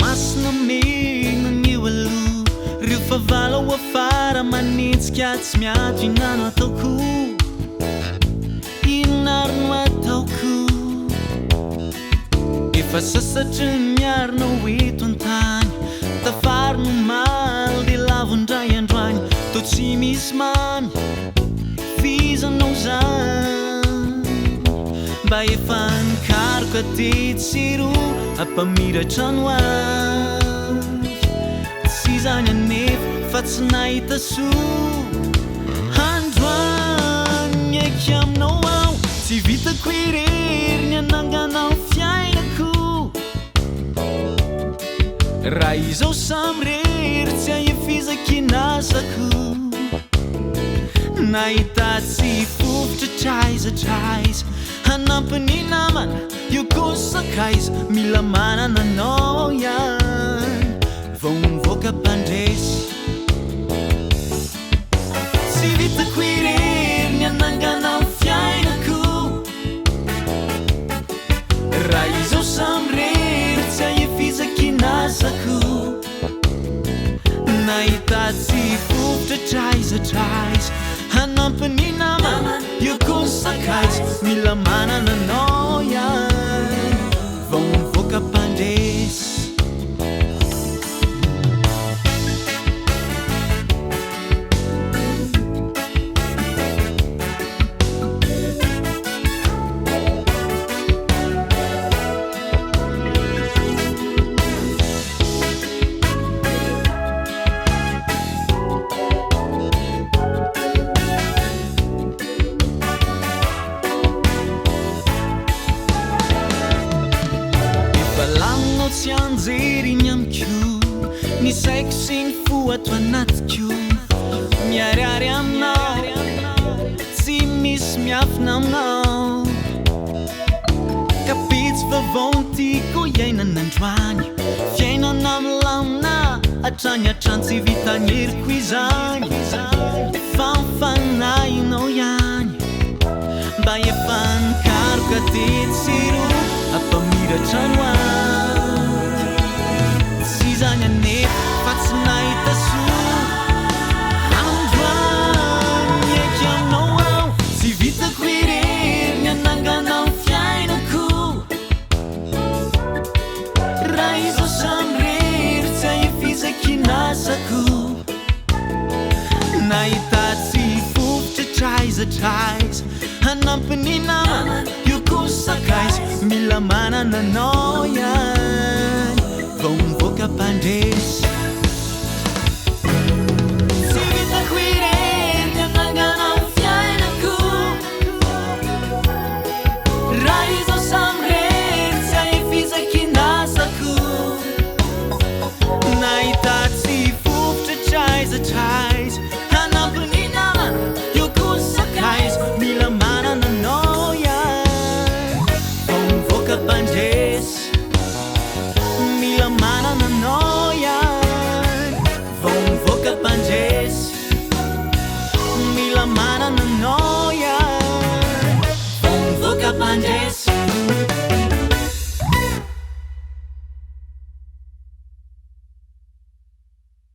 masina megna ny eo aloha reo fa vala ho afara manitsika tsy miady inano ataoko inaro no ataoko efa sasatry miarina hoeto an-tany tafary no maly de lavondray androany to tsy misy mamy fizanao zany mba efa nikaroka te tsiro ampamiratrano avy tsy zany anefa fa tsy nahita soa androany eky aminao aho tsy vitako irery ny ananganao fiainako raha izao samy rery tsy ahifizaky nasako nahita tsy fofotra traizatraiza hanampiny namana io kosakaiza mila manana anao ihany vao mivoaka mpandresy tsy vitako irery ny ananganao fiainako raha izao samy rery tsy ahifizaky nasako nahita tsy fofotra traizatraiza hanampiny namana io kosakaiza mila manana anao ihany vao mivoaka mpandresy tsy anjery ny amiko ny saiko sy ny fo ato anatiko miariary aminao tsy misy miafina aminao kapitsy vavao tiako iainana androany fiainana milamina hatrany hatrany tsy vitanyeriko izany fa mifanahinao ihany mba efa nikaroka te tsiro ampamiratrano ahy zany anefa fa tsy nahita soa androany eky aminao aho tsy vitako irery ny ananganao fiainako raha izao samy rery tsy ahifizaky nasako nahita tsy fofotra traizatraiza hanampiny namana io kosakaiza mila manana anao ihany vao mivoaka mpandresy